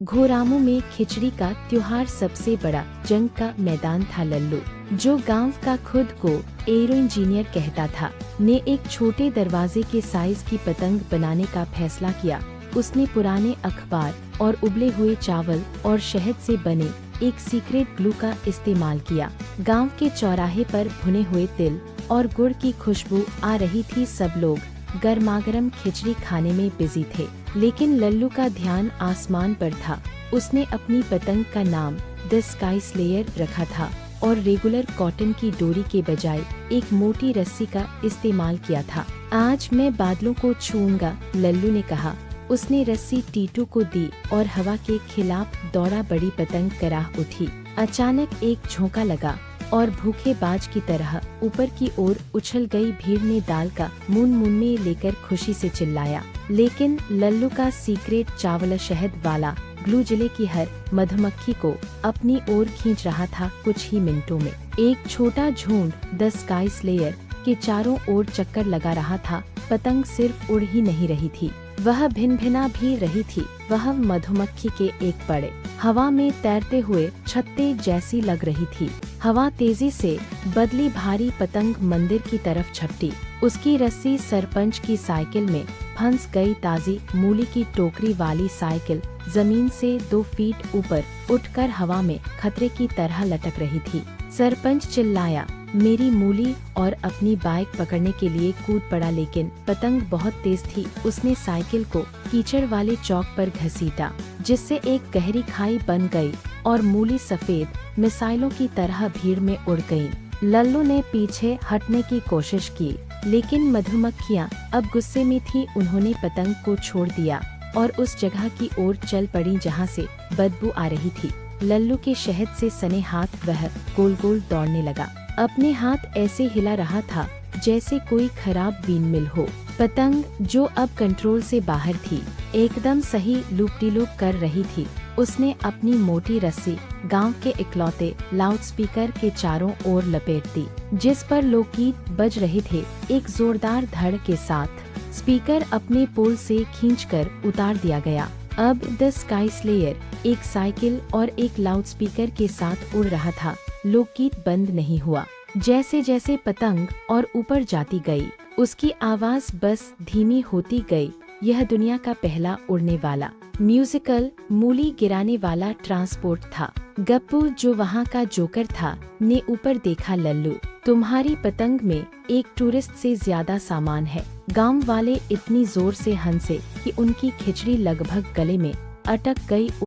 घोरामू में खिचड़ी का त्योहार सबसे बड़ा जंग का मैदान था। लल्लू, जो गांव का खुद को एरो इंजीनियर कहता था, ने एक छोटे दरवाजे के साइज की पतंग बनाने का फैसला किया। उसने पुराने अखबार और उबले हुए चावल और शहद से बने एक सीक्रेट ग्लू का इस्तेमाल किया। गांव के चौराहे पर भुने हुए तिल और गुड़ की खुशबू आ रही थी। सब लोग गर्मागर्म खिचड़ी खाने में बिजी थे, लेकिन लल्लू का ध्यान आसमान पर था। उसने अपनी पतंग का नाम द स्काई स्लेयर रखा था और रेगुलर कॉटन की डोरी के बजाय एक मोटी रस्सी का इस्तेमाल किया था। आज मैं बादलों को छूऊंगा, लल्लू ने कहा। उसने रस्सी टीटू को दी और हवा के खिलाफ दौड़ा। बड़ी पतंग कराह उठी। अचानक एक झोंका लगा और भूखे बाज की तरह ऊपर की ओर उछल गई। भीड़ ने दाल का मुन लेकर खुशी से चिल्लाया, लेकिन लल्लू का सीक्रेट चावल शहद वाला ग्लू जिले की हर मधुमक्खी को अपनी ओर खींच रहा था। कुछ ही मिनटों में एक छोटा झुंड द स्काई स्लेयर के चारों ओर चक्कर लगा रहा था। पतंग सिर्फ उड़ ही नहीं रही थी, वह भिन-भिना भी रही थी। वह मधुमक्खी के एक बड़े हवा में तैरते हुए छत्ते जैसी लग रही थी। हवा तेजी से बदली, भारी पतंग मंदिर की तरफ झपटी। उसकी रस्सी सरपंच की साइकिल में फंस गई। ताजी मूली की टोकरी वाली साइकिल जमीन से 2 फीट ऊपर उठकर हवा में खतरे की तरह लटक रही थी। सरपंच चिल्लाया, मेरी मूली, और अपनी बाइक पकड़ने के लिए कूद पड़ा, लेकिन पतंग बहुत तेज थी। उसने साइकिल को कीचड़ वाले चौक पर घसीटा, जिससे एक गहरी खाई बन गई और मूली सफेद मिसाइलों की तरह भीड़ में उड़ गई। लल्लू ने पीछे हटने की कोशिश की, लेकिन मधुमक्खियां अब गुस्से में थी। उन्होंने पतंग को छोड़ दिया और उस जगह की ओर चल पड़ी जहां से बदबू आ रही थी। लल्लू के शहद से सने हाथ वह गोल गोल दौड़ने लगा। अपने हाथ ऐसे हिला रहा था जैसे कोई खराब विंडमिल हो। पतंग, जो अब कंट्रोल से बाहर थी, एकदम सही लूप-डी-लूप कर रही थी। उसने अपनी मोटी रस्सी गांव के इकलौते लाउडस्पीकर के चारों ओर लपेट दी, जिस पर लोकगीत बज रहे थे। एक जोरदार धड़ के साथ स्पीकर अपने पोल से खींचकर उतार दिया गया। अब द स्काई स्लेयर एक साइकिल और एक लाउडस्पीकर के साथ उड़ रहा था। लोकगीत बंद नहीं हुआ। जैसे जैसे पतंग और ऊपर जाती गई, उसकी आवाज बस धीमी होती गई। यह दुनिया का पहला उड़ने वाला म्यूजिकल मूली गिराने वाला ट्रांसपोर्ट था। गप्पू, जो वहाँ का जोकर था, ने ऊपर देखा। लल्लू, तुम्हारी पतंग में एक टूरिस्ट से ज्यादा सामान है। गांव वाले इतनी जोर से हंसे कि उनकी खिचड़ी लगभग गले में अटक गई।